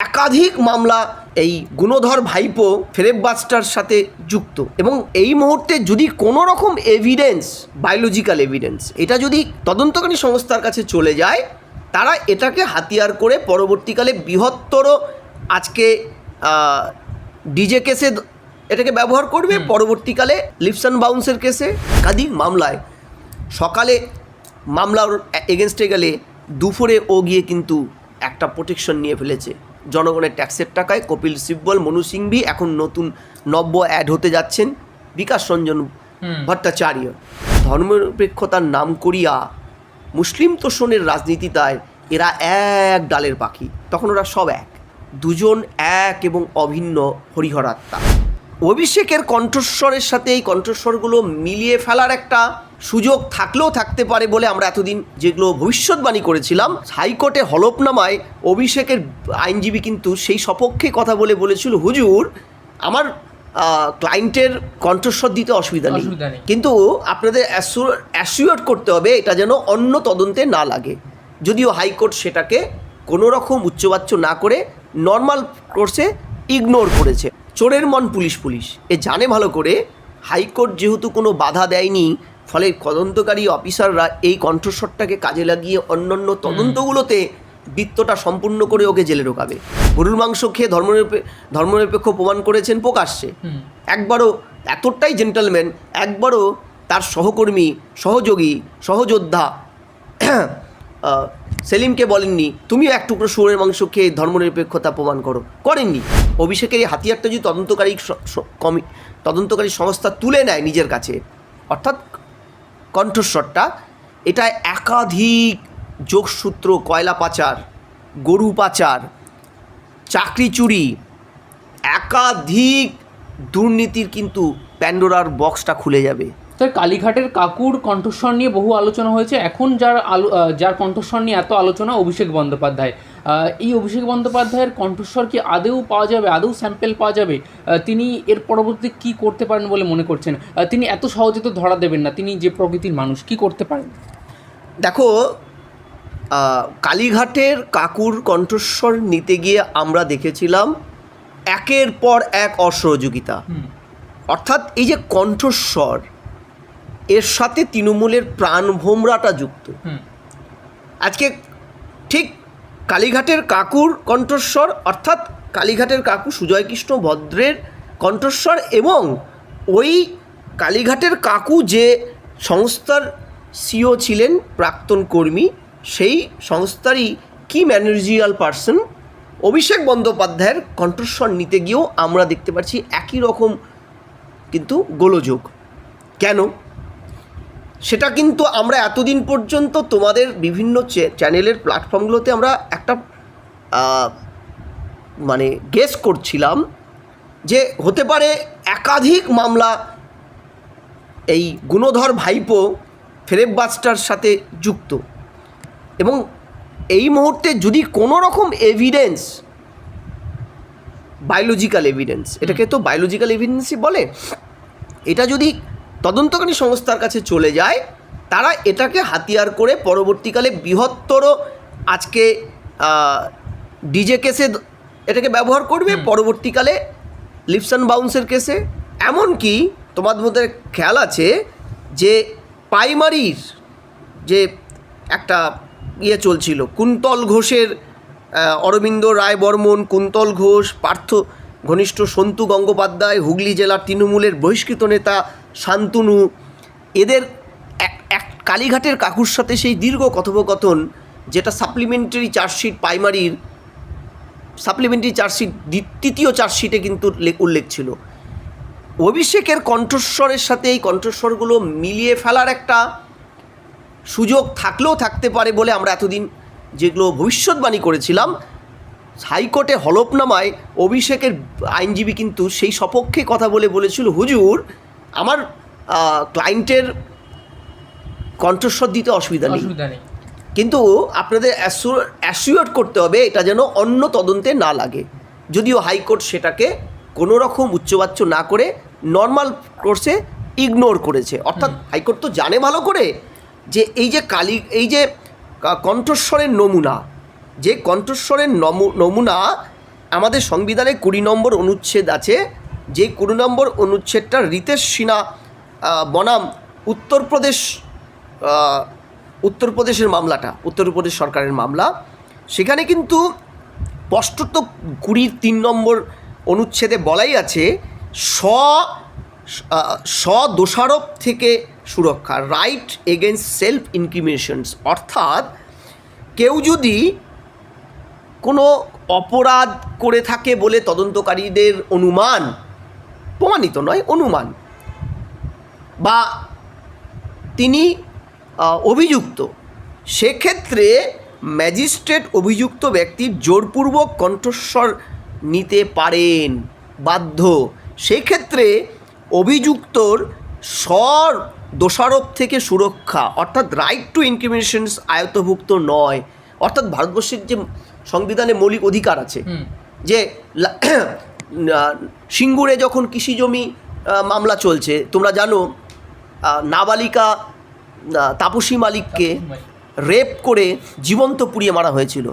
একাধিক মামলা এই গুণধর ভাইপো ফেরেববাজটার সাথে যুক্ত, এবং এই মুহূর্তে যদি কোনো রকম এভিডেন্স, বায়োলজিক্যাল এভিডেন্স, এটা যদি তদন্তকারী সংস্থার কাছে চলে যায়, তারা এটাকে হাতিয়ার করে পরবর্তীকালে বৃহত্তর আজকে ডিজে কেসে এটাকে ব্যবহার করবে, পরবর্তীকালে লিপস অ্যান্ড বাউন্সের কেসে একাধিক মামলায় সকালে মামলার এগেনস্টে গেলে দুপুরে ও গিয়ে কিন্তু একটা প্রোটেকশন নিয়ে ফেলেছে জনগণের ট্যাক্সের টাকায়। কপিল সিব্বল, মনু সিংভি, এখন নতুন নব্য অ্যাড হতে যাচ্ছেন বিকাশ রঞ্জন ভট্টাচার্য। ধর্মনিরপেক্ষতার নাম করিয়া মুসলিম তোষণের রাজনীতিতায় এরা এক ডালের পাখি, তখন ওরা সব এক, দুজন এক এবং অভিন্ন হরিহরাত্মা। অভিষেকের কণ্ঠস্বরের সাথে এই কণ্ঠস্বরগুলো মিলিয়ে ফেলার একটা সুযোগ থাকলেও থাকতে পারে বলে আমরা এতদিন যেগুলো ভবিষ্যৎবাণী করেছিলাম, হাইকোর্টে হলফনামায় অভিষেকের আইনজীবী কিন্তু সেই সপক্ষে কথা বলেছিল, হুজুর আমার ক্লায়েন্টের কণ্ঠস্বর দিতে অসুবিধা নেই, কিন্তু আপনাদের অ্যাসিওর করতে হবে এটা যেন অন্য তদন্তে না লাগে। যদিও হাইকোর্ট সেটাকে কোনো রকম উচ্চবাচ্য না করে নর্মাল কোর্সে ইগনোর করেছে। চোরের মন পুলিশ এ জানে ভালো করে হাইকোর্ট যেহেতু কোনো বাধা দেয়নি, ফলে তদন্তকারী অফিসাররা এই কণ্ঠস্বরটাকে কাজে লাগিয়ে অন্যান্য তদন্তগুলোতে বৃত্তটা সম্পূর্ণ করে ওকে জেলে ঢোকাবে। গরুর মাংস খেয়ে ধর্মনিরপেক্ষ প্রমাণ করেছেন প্রকাশ্যে। একবারও এতটাই জেন্টলম্যান, একবারও তার সহকর্মী, সহযোগী, সহযোদ্ধা সেলিমকে বলেননি তুমিও এক টুকরো শুয়োরের মাংস খেয়ে ধর্মনিরপেক্ষতা প্রমাণ করেননি। অভিষেকের এই হাতিয়ারটা যদি তদন্তকারী সংস্থা তুলে নেয় নিজের কাছে, অর্থাৎ কণ্ঠস্বরটা, এটা একাধিক যোগসূত্র, কয়লা পাচার, গরু পাচার, চাকরি চুরি, একাধিক দুর্নীতির কিন্তু প্যান্ডোরার বক্সটা খুলে যাবে। স্যার, কালীঘাটের কাকুর কণ্ঠস্বর নিয়ে বহু আলোচনা হয়েছে, এখন যার কণ্ঠস্বর নিয়ে এত আলোচনা, অভিষেক বন্দ্যোপাধ্যায়। এই অভিষেক বন্দ্যোপাধ্যায়ের কণ্ঠস্বর কি আদৌ পাওয়া যাবে, আদৌ স্যাম্পেল পাওয়া যাবে? তিনি এর পরবর্তী কী করতে পারেন বলে মনে করছেন? তিনি এত সহজে তো ধরা দেবেন না, তিনি যে প্রকৃতির মানুষ, কি করতে পারেন? দেখো, কালীঘাটের কাকুর কণ্ঠস্বর নিতে গিয়ে আমরা দেখেছিলাম একের পর এক অসহযোগিতা। অর্থাৎ এই যে কণ্ঠস্বর, এর সাথে তৃণমূলের প্রাণভোমরাটা যুক্ত। আজকে ঠিক কালীঘাটের কাকুর কণ্ঠস্বর, অর্থাৎ কালীঘাটের কাকু সুজয়কৃষ্ণ ভদ্রের কণ্ঠস্বর, এবং ওই কালীঘাটের কাকু যে সংস্থার সিও ছিলেন, প্রাক্তন কর্মী, সেই সংস্থারই কি ম্যানেজারিয়াল পার্সন অভিষেক বন্দ্যোপাধ্যায়ের কণ্ঠস্বর নিতে গিয়েও আমরা দেখতে পাচ্ছি একই রকম কিন্তু গোলযোগ। কেন? সেটা কিন্তু আমরা এতদিন পর্যন্ত তোমাদের বিভিন্ন চ্যানেলের প্ল্যাটফর্মগুলোতে আমরা একটা মানে গেস করছিলাম যে হতে পারে একাধিক মামলা এই গুণধর ভাইপো ফেরেববাজটার সাথে যুক্ত, এবং এই মুহূর্তে যদি কোনো রকম এভিডেন্স, বায়োলজিক্যাল এভিডেন্স, এটাকে তো বায়োলজিক্যাল এভিডেন্সই বলে, এটা যদি তদন্তকারী সংস্থার কাছে চলে যায়, তারা এটাকে হাতিয়ার করে পরবর্তীকালে বৃহত্তর আজকে ডিজে কেসে এটাকে ব্যবহার করবে, পরবর্তীকালে লিপস অ্যান্ড বাউন্সের কেসে। এমনকি তোমাদের মধ্যে খেয়াল আছে যে প্রাইমারির যে একটা চলছিল, কুন্তল ঘোষের, অরবিন্দ রায় বর্মন, কুন্তল ঘোষ, পার্থ ঘনিষ্ঠ সন্তু গঙ্গোপাধ্যায়, হুগলি জেলার তৃণমূলের বহিষ্কৃত নেতা শান্তনু, এদের এক কালীঘাটের কাকুর সাথে সেই দীর্ঘ কথোপকথন, যেটা সাপ্লিমেন্টারি চার্জশিট, প্রাইমারির সাপ্লিমেন্টারি চার্জশিট, তৃতীয় চার্জশিটে কিন্তু উল্লেখ ছিল। অভিষেকের কণ্ঠস্বরের সাথে এই কণ্ঠস্বরগুলো মিলিয়ে ফেলার একটা সুযোগ থাকলেও থাকতে পারে বলে আমরা এতদিন যেগুলো ভবিষ্যৎবাণী করেছিলাম, হাইকোর্টে হলফনামায় অভিষেকের আইনজীবী কিন্তু সেই সপক্ষে কথা বলেছিল, হুজুর আমার ক্লায়েন্টের কণ্ঠস্বর দিতে অসুবিধা নেই, কিন্তু আপনাদের অ্যাসিওর করতে হবে এটা যেন অন্য তদন্তে না লাগে। যদিও হাইকোর্ট সেটাকে কোনো রকম উচ্চবাচ্য না করে নর্মাল কোর্সে ইগনোর করেছে। অর্থাৎ হাইকোর্ট তো জানে ভালো করে যে এই যে কণ্ঠস্বরের নমুনা, যে কণ্ঠস্বরের নমুনা আমাদের সংবিধানে 20 নম্বর অনুচ্ছেদ আছে, যে 20 নম্বর অনুচ্ছেদটা রিতেশ সিনহা বনাম উত্তরপ্রদেশের মামলাটা, উত্তরপ্রদেশ সরকারের মামলা, সেখানে কিন্তু স্পষ্টত 20(3) নম্বর অনুচ্ছেদে বলাই আছে দোষারোপ থেকে সুরক্ষা, রাইট এগেনস্ট সেলফ ইনক্রিমিনেশনস। অর্থাৎ কেউ যদি কোনো অপরাধ করে থাকে বলে তদন্তকারীদের অনুমান, প্রমাণিত নয়, অনুমান, বা তিনি অভিযুক্ত, সেক্ষেত্রে ম্যাজিস্ট্রেট অভিযুক্ত ব্যক্তির জোরপূর্বক কণ্ঠস্বর নিতে পারেন, বাধ্য। সেক্ষেত্রে অভিযুক্তর স্বর দোষারোপ থেকে সুরক্ষা অর্থাৎ রাইট টু ইনক্রিমিনেশনস আয়ত্তভুক্ত নয়। অর্থাৎ ভারতবর্ষের যে সংবিধানে মৌলিক অধিকার আছে, যে সিঙ্গুরে যখন কৃষি জমি মামলা চলছে, তোমরা জানো নাবালিকা তাপসী মালিককে রেপ করে জীবন্ত পুড়িয়ে মারা হয়েছিল।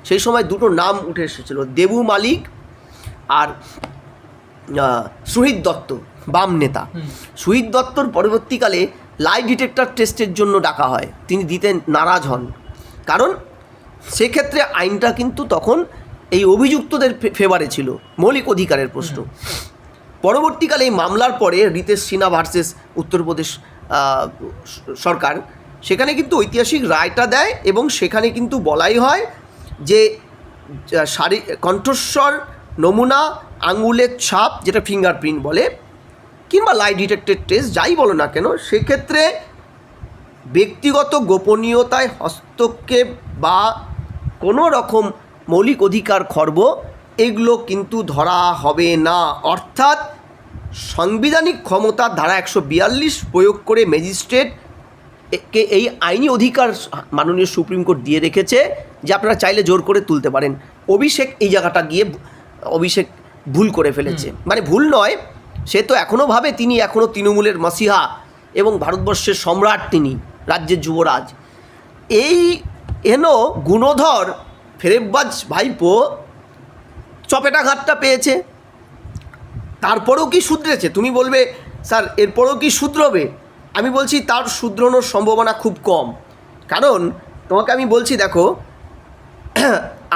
সেই সময় দুটো নাম উঠে এসেছিল, দেবু মালিক আর সুহিত দত্ত, বাম নেতা। সুহিত দত্তর পরবর্তীকালে লাই ডিটেক্টর টেস্টের জন্য ডাকা হয়, তিনি দিতে নারাজ হন, কারণ সেক্ষেত্রে আইনটা কিন্তু তখন এই অভিযুক্তদের ফেভারে ছিল, মৌলিক অধিকারের প্রশ্ন। পরবর্তীকালে এই মামলার পরে রিতেশ সিনহা ভার্সেস উত্তরপ্রদেশ সরকার, সেখানে কিন্তু ঐতিহাসিক রায়টা দেয়, এবং সেখানে কিন্তু বলাই হয় যে কণ্ঠস্বর, নমুনা, আঙুলের ছাপ, যেটা ফিঙ্গারপ্রিন্ট বলে, কিংবা লাই ডিটেক্টেড টেস্ট, যাই বলো না কেন, সেক্ষেত্রে ব্যক্তিগত গোপনীয়তায় হস্তক্ষেপ বা কোনো রকম মৌলিক অধিকার খর্ব, এগুলো কিন্তু ধরা হবে না। অর্থাৎ সাংবিধানিক ক্ষমতার ধারা 142 প্রয়োগ করে ম্যাজিস্ট্রেটকে এই আইনি অধিকার মাননীয় সুপ্রিম কোর্ট দিয়ে রেখেছে যে আপনারা চাইলে জোর করে তুলতে পারেন। অভিষেক এই জায়গাটা গিয়ে অভিষেক ভুল করে ফেলেছে, মানে ভুল নয়, সে তো এখনও ভাবে তিনি এখনও তৃণমূলের মসিহা এবং ভারতবর্ষের সম্রাট, তিনি রাজ্যের যুবরাজ। এই গুণধর ফেরেববাজ ভাইপো চপেটাঘাতটা পেয়েছে, তারপরেও কি শুধরেছে? তুমি বলবে স্যার এরপরেও কি শুধরবে? আমি বলছি তার শুধরানোর সম্ভাবনা খুব কম। কারণ তোমাকে আমি বলছি, দেখো,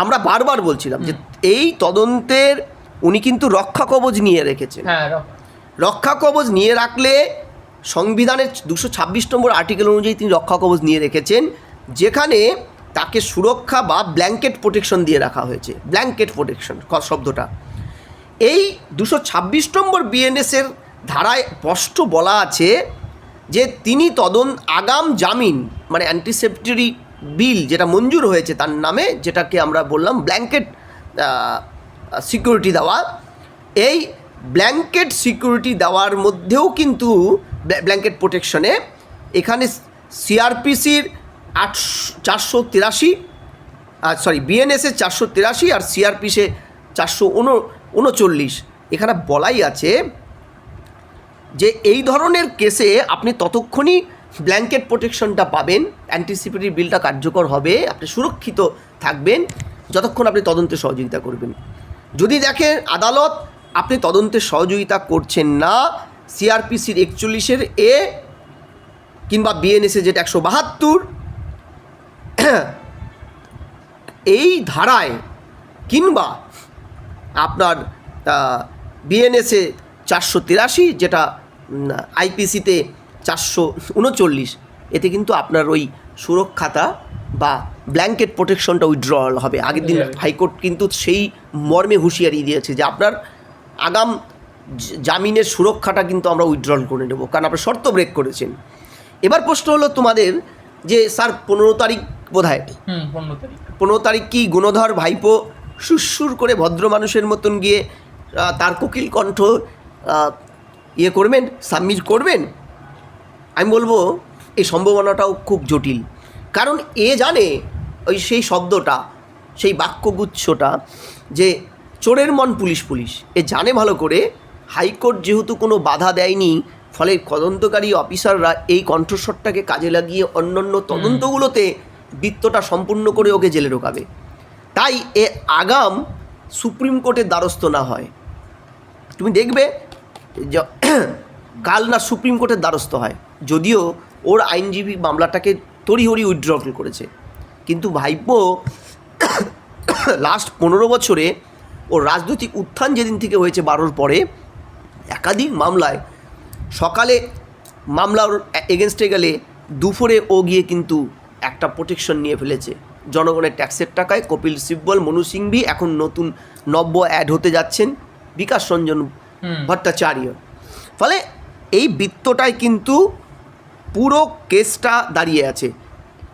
আমরা বারবার বলছিলাম যে এই তদন্তের উনি কিন্তু রক্ষা কবচ নিয়ে রেখেছেন। রক্ষা কবচ নিয়ে রাখলে সংবিধানের 226 নম্বর আর্টিকেল অনুযায়ী তিনি রক্ষা কবচ নিয়ে রেখেছেন, যেখানে তাকে সুরক্ষা বা ব্ল্যাঙ্কেট প্রোটেকশন দিয়ে রাখা হয়েছে। ব্ল্যাঙ্কেট প্রোটেকশন শব্দটা এই 226 নম্বর বিএনএসের ধারায় স্পষ্ট বলা আছে যে তিনি আগাম জামিন, মানে অ্যান্টিসেপ্টরি বিল যেটা মঞ্জুর হয়েছে তার নামে, যেটাকে আমরা বললাম ব্ল্যাঙ্কেট সিকিউরিটি দেওয়া, এই ব্ল্যাঙ্কেট সিকিউরিটি দেওয়ার মধ্যেও কিন্তু ব্ল্যাঙ্কেট প্রোটেকশনে এখানে সিআরপিসির 483, বিএনএসে 483 আর সিআরপিসে 439, এখানে বলাই আছে যে এই ধরনের কেসে আপনি ততক্ষণই ব্ল্যাঙ্কেট প্রোটেকশনটা পাবেন, অ্যান্টিসিপেটরি বিলটা কার্যকর হবে, আপনি সুরক্ষিত থাকবেন যতক্ষণ আপনি তদন্তে সহযোগিতা করবেন। যদি দেখেন আদালত আপনি তদন্তে সহযোগিতা করছেন না, সিআরপিসির 41-এর এ কিংবা বিএনএসে যেটা 172 এই ধারায়, কিংবা আপনার বিএনএসে 483 যেটা আইপিসিতে 439, এতে কিন্তু আপনার ওই সুরক্ষাটা বা ব্ল্যাঙ্কেট প্রোটেকশনটা উইথড্রল হবে। আগের দিন হাইকোর্ট কিন্তু সেই মর্মে হুঁশিয়ারি দিয়েছে যে আপনার আগাম জামিনের সুরক্ষাটা কিন্তু আমরা উইথড্রল করে নেব, কারণ আপনার শর্ত ব্রেক করেছেন। এবার প্রশ্ন হলো তোমাদের যে স্যার 15 তারিখ বোধহয় 15 তারিখ কি গুণধর ভাইপো সুরসুর করে ভদ্র মানুষের মতন গিয়ে তার কোকিল কণ্ঠ করবেন, সাবমিট করবেন? আমি বলবো এই সম্ভাবনাটাও খুব জটিল, কারণ জানে ওই সেই শব্দটা, সেই বাক্যগুচ্ছটা যে চোরের মন পুলিশ পুলিশ, জানে ভালো করে। হাইকোর্ট যেহেতু কোনো বাধা দেয়নি, ফলে তদন্তকারী অফিসাররা এই কণ্ঠস্বরটাকে কাজে লাগিয়ে অন্যান্য তদন্তগুলোতে বৃত্তটা সম্পূর্ণ করে ওকে জেলে ঢোকাবে। তাই আগাম সুপ্রিম কোর্টের দ্বারস্থ না হয়, তুমি দেখবে কাল না সুপ্রিম কোর্টের দ্বারস্থ হয়। যদিও ওর আইনজীবী মামলাটাকে তড়িহড়ি উইথড্র করেছে, কিন্তু ভাইপো লাস্ট 15 বছরে ওর রাজনৈতিক উত্থান যেদিন থেকে হয়েছে 12-র পরে একাধিক মামলায় সকালে মামলা ওর এগেনস্টে গেলে দুপুরে ও গিয়ে কিন্তু একটা প্রোটেকশন নিয়ে ফেলেছে জনগণের ট্যাক্সের টাকায়। কপিল সিব্বল, মনু সিংভি, এখন নতুন নব্য অ্যাড হতে যাচ্ছেন বিকাশ রঞ্জন ভট্টাচার্য। ফলে এই বৃত্তটায় কিন্তু পুরো কেসটা দাঁড়িয়ে আছে।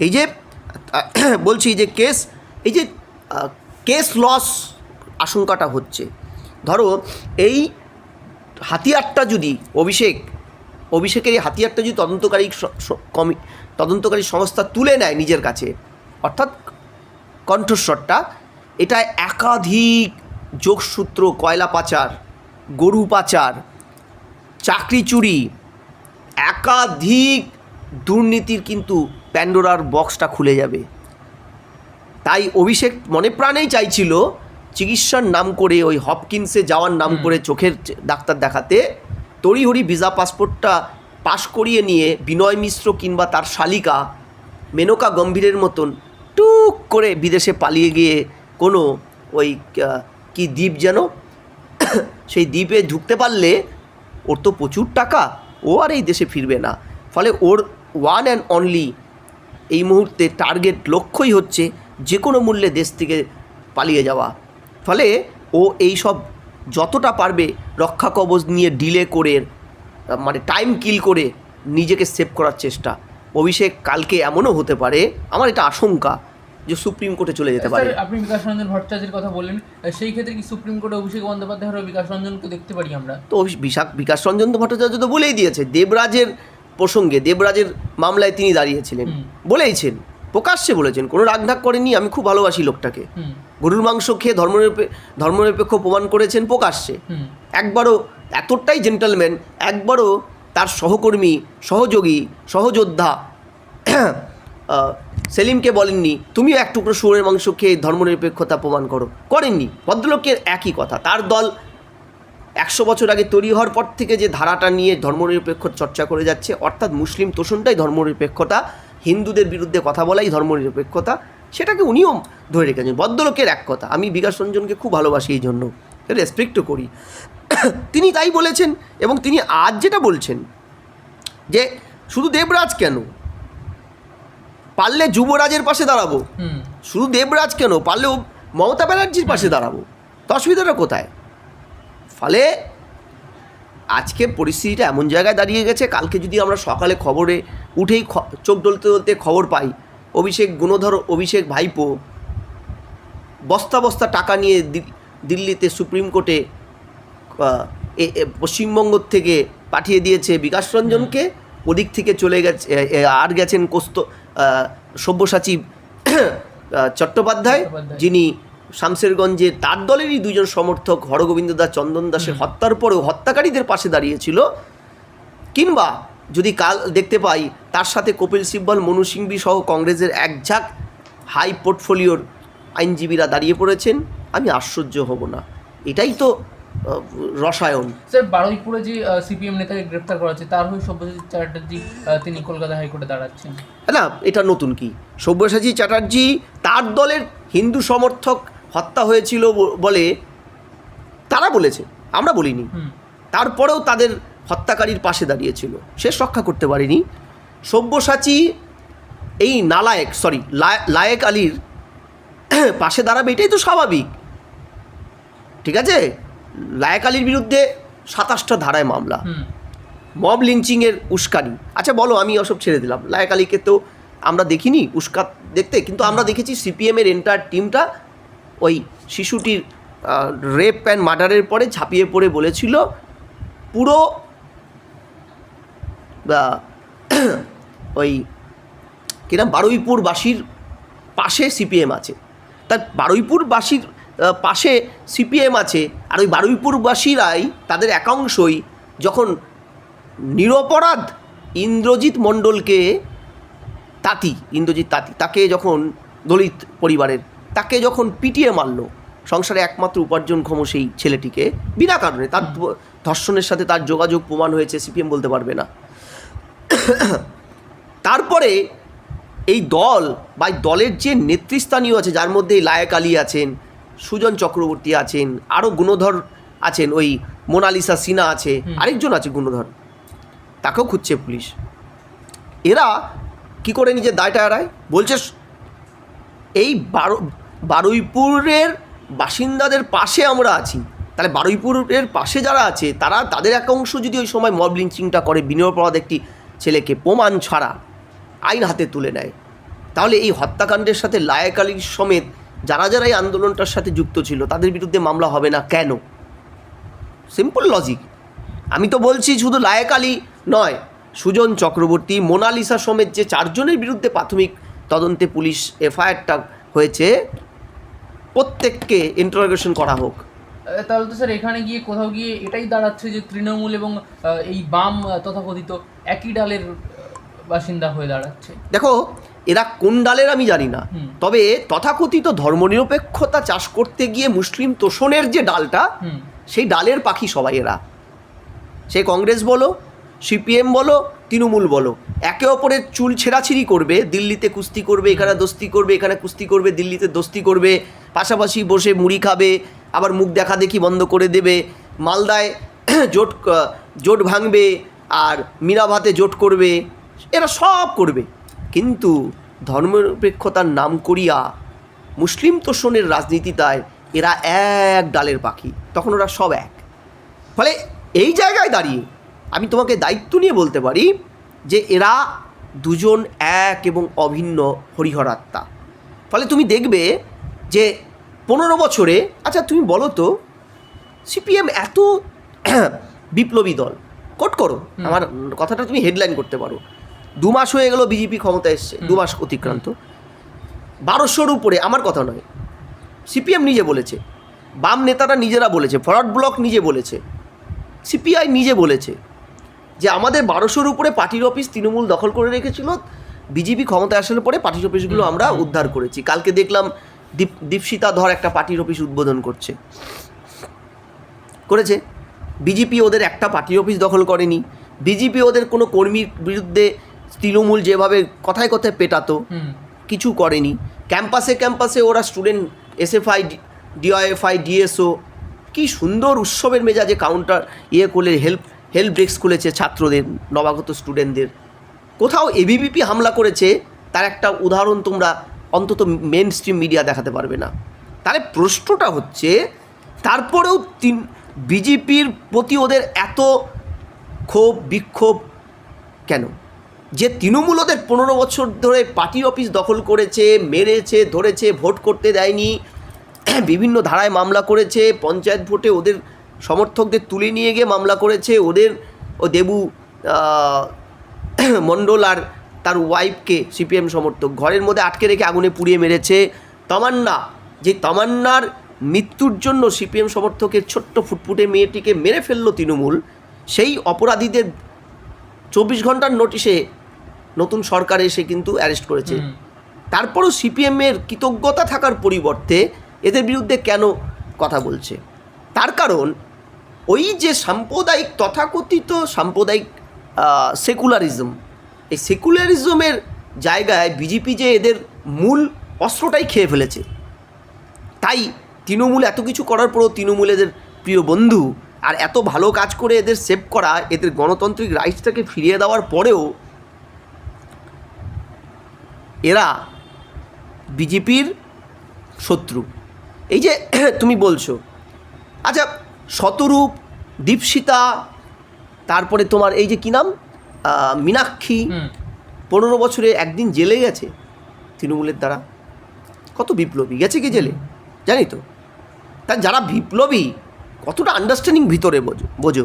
এই যে বলছি যে এই যে কেস লস আশঙ্কাটা হচ্ছে, ধরো এই হাতিয়ারটা যদি অভিষেকের এই হাতিয়ারটা যদি তদন্তকারী সংস্থা তুলে নেয় নিজের কাছে, অর্থাৎ কণ্ঠস্বরটা, এটা একাধিক যোগসূত্র, কয়লা পাচার, গরু পাচার, চাকরি চুরি, একাধিক দুর্নীতির কিন্তু প্যান্ডোরার বক্সটা খুলে যাবে। তাই অভিষেক মনে প্রাণেই চাইছিল চিকিৎসার নাম করে ওই হপকিন্সে যাওয়ার নাম করে চোখের ডাক্তার দেখাতে তড়িহড়ি ভিসা পাসপোর্টটা পাশ করিয়ে নিয়ে বিনয় মিশ্র কিংবা তার শালিকা মেনকা গম্ভীরের মতন টুক করে বিদেশে পালিয়ে গিয়ে কোনো ওই কি দ্বীপ যেন সেই দ্বীপে ঢুকতে পারলে ওর তো প্রচুর টাকা, ও আর এই দেশে ফিরবে না। ফলে ওর ওয়ান অ্যান্ড অনলি এই মুহূর্তে টার্গেট, লক্ষ্যই হচ্ছে যে কোনো মূল্যে দেশ থেকে পালিয়ে যাওয়া। ফলে ও এই সব যতটা পারবে রক্ষা কবচ নিয়ে ডিলে করে, মানে টাইম কিল করে নিজেকে সেভ করার চেষ্টা। অভিষেক কালকে এমনও হতে পারে, আমার এটা আশঙ্কা, যে সুপ্রিম কোর্টে চলে যেতে পারে। আপনি বিকাশ রঞ্জন ভট্টাচার্যের কথা বললেন, সেই ক্ষেত্রে কি সুপ্রিম কোর্টে অভিষেক বন্দ্যোপাধ্যায় আর বিকাশ রঞ্জনকে দেখতে পারি আমরা? তো বিকাশ রঞ্জন ভট্টাচার্য তো বলেই দিয়েছে, দেবরাজের প্রসঙ্গে, দেবরাজের মামলায় তিনি দাঁড়িয়েছিলেন, বলেইছেন, প্রকাশ্যে বলেছেন, কোনো রাগঢাক করেননি। আমি খুব ভালোবাসি লোকটাকে, গরুর মাংস খেয়ে ধর্মনিরপেক্ষ প্রমাণ করেছেন প্রকাশ্যে। একবারও, এতটাই জেন্টলম্যান, একবারও তার সহকর্মী, সহযোগী, সহযোদ্ধা সেলিমকে বলেননি তুমিও এক টুকরো শুয়োরের মাংস খেয়ে ধর্মনিরপেক্ষতা প্রমাণ করো, করেননি। ভদ্রলোকের একই কথা। তার দল 100 বছর আগে তৈরি হওয়ার পর থেকে যে ধারাটা নিয়ে ধর্মনিরপেক্ষ চর্চা করে যাচ্ছে, অর্থাৎ মুসলিম তোষণটাই ধর্মনিরপেক্ষতা, হিন্দুদের বিরুদ্ধে কথা বলাই ধর্মনিরপেক্ষতা, সেটাকে উনিও ধরে রেখেছেন। ভদ্রলোকের এক কথা। আমি বিকাশ রঞ্জনকে খুব ভালোবাসি, এই জন্য রেসপেক্টও করি। তিনি তাই বলেছেন, এবং তিনি আজ যেটা বলছেন যে শুধু দেবরাজ কেন, পারলে যুবরাজের পাশে দাঁড়াবো, শুধু দেবরাজ কেন, পারলেও মমতা ব্যানার্জির পাশে দাঁড়াবো, তো অসুবিধাটা কোথায়? ফলে আজকে পরিস্থিতিটা এমন জায়গায় দাঁড়িয়ে গেছে, কালকে যদি আমরা সকালে খবরে উঠেই চোখ ডলতে ডলতে খবর পাই অভিষেক ভাইপো বস্তা বস্তা টাকা নিয়ে দিল্লিতে সুপ্রিম কোর্টে পশ্চিমবঙ্গ থেকে পাঠিয়ে দিয়েছে বিকাশ রঞ্জনকে, ওদিক থেকে চলে গেছে আর গেছেন সব্যসাচী চট্টোপাধ্যায়, যিনি শামশেরগঞ্জে তার দলেরই দুজন সমর্থক হরগোবিন্দ দাস, চন্দন দাসের হত্যার পরেও হত্যাকারীদের পাশে দাঁড়িয়েছিল। কিংবা যদি কাল দেখতে পাই তার সাথে কপিল সিব্বল, মনু সিংভি সহ কংগ্রেসের একঝাঁক হাই পোর্টফোলিওর আইনজীবীরা দাঁড়িয়ে পড়েছেন, আমি আশ্চর্য হব না। এটাই তো রসায়ন। স্যার, বারুইপুরে যে সিপিএম নেতাকে গ্রেপ্তার করা হচ্ছে, তার হয়ে সব্যসাচী চ্যাটার্জি তিনি কলকাতা হাইকোর্টে দাঁড়াচ্ছেন। না, এটা নতুন কি? সব্যসাচী চ্যাটার্জি তার দলের হিন্দু সমর্থক হত্যা হয়েছিল বলে তারা বলেছে, আমরা বলিনি। তারপরেও তাদের হত্যাকারীর পাশে দাঁড়িয়েছিল, শেষ রক্ষা করতে পারেনি। সব্যসাচী এই লায়েক আলীর পাশে দাঁড়াবে, এটাই তো স্বাভাবিক। ঠিক আছে, লায়েক আলীর বিরুদ্ধে 27টা ধারায় মামলা, মব লিঞ্চিংয়ের উস্কানি। আচ্ছা বলো, আমি ওসব ছেড়ে দিলাম, লায়েক আলীকে তো আমরা দেখিনি উস্কাত দেখতে, কিন্তু আমরা দেখেছি সিপিএমের এন্টায়ার টিমটা ওই শিশুটির রেপ অ্যান্ড মার্ডারের পরে ঝাঁপিয়ে পড়ে বলেছিল পুরো ওই কিরম বারুইপুরবাসীর পাশে সিপিএম আছে। তার বারুইপুরবাসীর পাশে সিপিএম আছে, আর ওই বারুইপুরবাসীরাই তাদের একাংশই যখন নিরপরাধ ইন্দ্রজিৎ মণ্ডলকে তাকে যখন দলিত পরিবারের তাকে যখন পিটিয়ে মারলো, সংসারে একমাত্র উপার্জনক্ষম সেই ছেলেটিকে বিনা কারণে তার ধর্ষণের সাথে তার যোগাযোগ প্রমাণ হয়েছে, সিপিএম বলতে পারবে না। তারপরে এই দল বা দলের যে নেতৃস্থানীয় আছে, যার মধ্যে লায়েক আলী আছেন, সুজন চক্রবর্তী আছেন, আরও গুণধর আছেন, ওই মোনালিসা সিনহা আছে, আরেকজন আছে গুণধর, তাকেও খুঁজছে পুলিশ। এরা কি করে নিজের দায়টা এড়ায়? বলছে এই বারুইপুরের বাসিন্দাদের পাশে আমরা আছি। তাহলে বারুইপুরের পাশে যারা আছে তারা, তাদের এক অংশ যদি ওই সময় মব লিঞ্চিংটা করে, বিনিয়োগপ্রদ একটি ছেলেকে প্রমাণ ছাড়া আইন হাতে তুলে নেয়, তাহলে এই হত্যাকাণ্ডের সাথে লায়েক আলীর সমেত যারা যারা এই আন্দোলনটার সাথে যুক্ত ছিল তাদের বিরুদ্ধে মামলা হবে না কেন? Simple logic. আমি তো বলছি শুধু লায়েক আলী নয়, সুজন চক্রবর্তী, মোনালিসা সমেত যে 4 জনের বিরুদ্ধে প্রাথমিক তদন্তে পুলিশ এফআইআরটা হয়েছে, প্রত্যেককে ইন্টারোগেশন করা হোক। তাহলে তো স্যার এখানে গিয়ে কোথাও গিয়ে এটাই দাঁড়াচ্ছে যে তৃণমূল এবং এই বাম তথাকথিত একই ডালের বাসিন্দা হয়ে দাঁড়াচ্ছে। দেখো, এরা কোন ডালের আমি জানি না, তবে তথাকথিত ধর্মনিরপেক্ষতা চাষ করতে গিয়ে মুসলিম তোষণের যে ডালটা, সেই ডালের পাখি সবাই এরা। সে কংগ্রেস বলো, সিপিএম বলো, তৃণমূল বলো, একে অপরের চুল ছেঁড়াছিঁড়ি করবে, দিল্লিতে কুস্তি করবে, এখানে দোস্তি করবে, এখানে কুস্তি করবে, দিল্লিতে দোস্তি করবে, পাশাপাশি বসে মুড়ি খাবে, আবার মুখ দেখা দেখি বন্ধ করে দেবে, মালদায় জোট ভাঙবে আর মিরাভাতে জোট করবে, এরা সব করবে। কিন্তু ধর্মনিরপেক্ষতার নাম করিয়া মুসলিম তোষণের রাজনীতিতায় এরা এক ডালের পাখি, তখন ওরা সব এক। ফলে এই জায়গায় দাঁড়িয়ে আমি তোমাকে দায়িত্ব নিয়ে বলতে পারি যে এরা দুজন এক এবং অভিন্ন হরিহরাত্মা। ফলে তুমি দেখবে যে 15 বছরে, আচ্ছা তুমি বলো তো, সিপিএম এত বিপ্লবী দল, কোট করো আমার কথাটা, তুমি হেডলাইন করতে পারো, 2 মাস হয়ে গেল বিজেপি ক্ষমতা এসছে, 2 মাস অতিক্রান্ত, 1200-র উপরে, আমার কথা নয়, সিপিএম নিজে বলেছে, বাম নেতারা নিজেরা বলেছে, ফরওয়ার্ড ব্লক নিজে বলেছে, সিপিআই নিজে বলেছে যে আমাদের 1200-র উপরে পার্টির অফিস তৃণমূল দখল করে রেখেছিল, বিজেপি ক্ষমতায় আসার পরে পার্টির অফিসগুলো আমরা উদ্ধার করেছি। কালকে দেখলাম দীপশিতা ধর একটা পার্টির অফিস উদ্বোধন করেছে। বিজেপি ওদের একটা পার্টির অফিস দখল করেনি, বিজেপি ওদের কোনো কর্মীর বিরুদ্ধে তৃণমূল যেভাবে কথায় কথায় পেটাতো কিছু করেনি। ক্যাম্পাসে ওরা স্টুডেন্ট এসএফআই, ডিওএফআই, ডিএসও কি সুন্দর উৎসবের মেজাজে কাউন্টার করলে হেল্প ডেস্ক খুলেছে ছাত্রদের, নবাগত স্টুডেন্টদের। কোথাও এবিভিপি হামলা করেছে তার একটা উদাহরণ তোমরা অন্তত মেন স্ট্রিম মিডিয়া দেখাতে পারবে না। তাহলে প্রশ্নটা হচ্ছে, তারপরেও বিজেপির প্রতি ওদের এত ক্ষোভ বিক্ষোভ কেন? যে তৃণমূল ওদের 15 বছর ধরে পার্টি অফিস দখল করেছে, মেরেছে, ধরেছে, ভোট করতে দেয়নি, বিভিন্ন ধারায় মামলা করেছে, পঞ্চায়েত ভোটে ওদের সমর্থকদের তুলে নিয়ে গিয়ে মামলা করেছে, ওদের ও দেবু মণ্ডল আর তার ওয়াইফকে সিপিএম সমর্থক ঘরের মধ্যে আটকে রেখে আগুনে পুড়িয়ে মেরেছে। তামান্নার মৃত্যুর জন্য সিপিএম সমর্থকের ছোট্ট ফুটফুটে মেয়েটিকে মেরে ফেললো তৃণমূল, সেই অপরাধীদের 24 ঘন্টার নোটিশে নতুন সরকার এসে কিন্তু অ্যারেস্ট করেছে। তারপরও সিপিএমের কৃতজ্ঞতা থাকার পরিবর্তে এদের বিরুদ্ধে কেন কথা বলছে? তার কারণ ওই যে সাম্প্রদায়িক, তথাকথিত সাম্প্রদায়িক সেকুলারিজম, এই সেকুলারিজমের জায়গায় বিজেপি যে এদের মূল অস্ত্রটাই খেয়ে ফেলেছে। তাই তৃণমূল এত কিছু করার পরেও, তৃণমূল এদের প্রিয় বন্ধু আর এত ভালো কাজ করে এদের সেভ করা, এদের গণতান্ত্রিক রাইটসটাকে ফিরিয়ে দেওয়ার পরেও এরা বিজেপির শত্রু। এই যে তুমি বলছো, আচ্ছা শতরূপ, দীপশিতা, তারপরে তোমার এই যে কী নাম, মীনাক্ষী, 15 বছরে একদিন জেলে গেছে তৃণমূলের দ্বারা। কত বিপ্লবী গেছে কি জেলে, জানি তো। তার যারা বিপ্লবী কতটা আন্ডারস্ট্যান্ডিং ভিতরে বোঝো।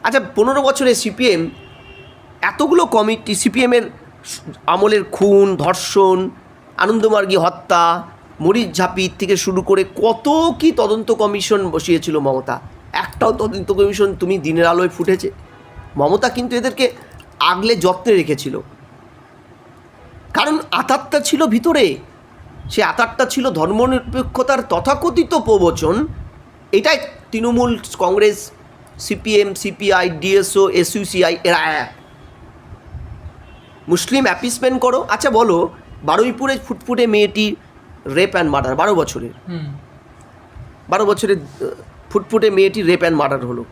আচ্ছা 15 বছরে সিপিএম এতগুলো কমিটি, সিপিএমের আমলের খুন, ধর্ষণ, আনন্দমার্গী হত্যা, মরিচ ঝাঁপি থেকে শুরু করে কত কি তদন্ত কমিশন বসিয়েছিল মমতা। একটাও তদন্ত কমিশন তুমি দিনের আলোয় ফুটেছে? মমতা কিন্তু এদেরকে আগলে যত্নে রেখেছিল, কারণ আতাতটা ছিল ভিতরে। সে আতারটা ছিল ধর্মনিরপেক্ষতার তথাকথিত প্রবচন। এটাই Trinamool, Congress, CPM, CPI, DSO, SUCI এরা এক। মুসলিম অ্যাপিসমেন্ট করো। আচ্ছা বলো, বারুইপুরে ফুটফুটে মেয়েটি রেপ অ্যান্ড মার্ডার, 12 বছরের, 12 বছরের ফুটফুটে মেয়েটি রেপ অ্যান্ড মার্ডার হলো।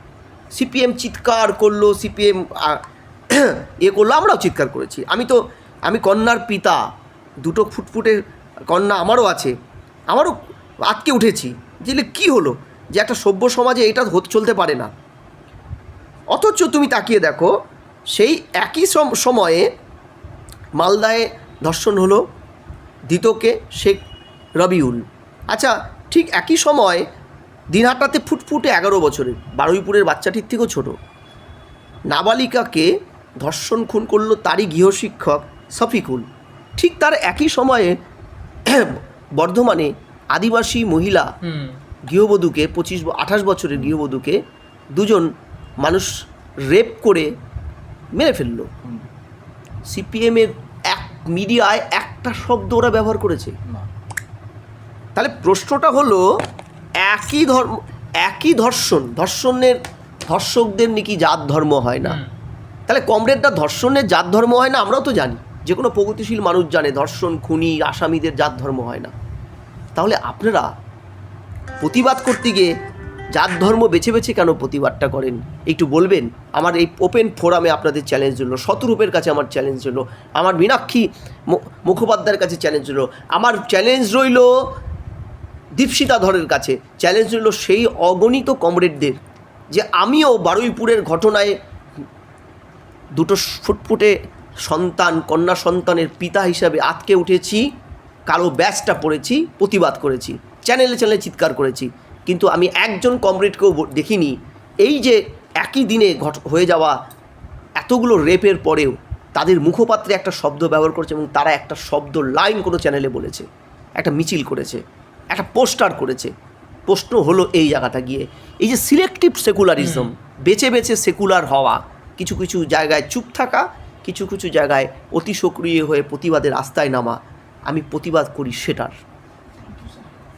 সিপিএম চিৎকার করলো, সিপিএম করলো, আমরাও চিৎকার করেছি। আমি কন্যার পিতা, দুটো ফুটফুটে কন্যা আমারও আছে, আমারও আটকে উঠেছি যে কী হলো, যে একটা সভ্য সমাজে এটা চলতে পারে না। অথচ তুমি তাকিয়ে দেখো, সেই একই সময়ে মালদায় ধর্ষণ হলো দ্বিতকে শেখ রবিউল। আচ্ছা, ঠিক একই সময় দিনহাটাতে ফুটফুটে 11 বছরের, বারুইপুরের বাচ্চাটির থেকেও ছোট নাবালিকাকে ধর্ষণ খুন করলো তারই গৃহশিক্ষক শফিকুল। ঠিক তার একই সময়ে বর্ধমানে আদিবাসী মহিলা গৃহবধূকে 28 বছরের গৃহবধূকে দুজন মানুষ রেপ করে মেরে ফেলল। সিপিএমের মিডিয়ায় একটা শব্দ ওরা ব্যবহার করেছে। তাহলে প্রশ্নটা হলো, একই ধর্ষণের ধর্ষকদের নাকি জাত ধর্ম হয় না। তাহলে কমরেডরা ধর্ষণের জাত ধর্ম হয় না, আমরাও তো জানি, যে কোনো প্রগতিশীল মানুষ জানে ধর্ষণ, খুনি, আসামিদের জাত ধর্ম হয় না। তাহলে আপনারা প্রতিবাদ করতে গিয়ে জাত ধর্ম বেছে বেছে কেন প্রতিবাদটা করেন? একটু বলবেন। আমার এই ওপেন ফোরামে আপনাদের চ্যালেঞ্জ রইল, শতরূপের কাছে আমার চ্যালেঞ্জ রইল, আমার মীনাক্ষী মুখোপাধ্যায়ের কাছে চ্যালেঞ্জ রইল, আমার চ্যালেঞ্জ রইল দীপশিতা ধরের কাছে, চ্যালেঞ্জ রইল সেই অগণিত কমরেডদের, যে আমিও বারুইপুরের ঘটনায় দুটো ফুটফুটে সন্তান, কন্যা সন্তানের পিতা হিসাবে আটকে উঠেছি, কালো ব্যাচটা পড়েছি, প্রতিবাদ করেছি, চ্যানেলে চ্যানেলে চিৎকার করেছি, কিন্তু আমি একজন কমরেডকেও দেখিনি এই যে একই দিনে হয়ে যাওয়া এতগুলো রেপের পরেও তাদের মুখপাত্রে একটা শব্দ ব্যবহার করেছে, এবং তারা একটা শব্দ লাইন কোনো চ্যানেলে বলেছে, একটা মিছিল করেছে, একটা পোস্টার করেছে। প্রশ্ন হলো এই জায়গাটা গিয়ে, এই যে সিলেক্টিভ সেকুলারিজম, বেছে বেছে সেকুলার হওয়া, কিছু কিছু জায়গায় চুপ থাকা, কিছু কিছু জায়গায় অতি সক্রিয় হয়ে প্রতিবাদের রাস্তায় নামা, আমি প্রতিবাদ করি সেটার।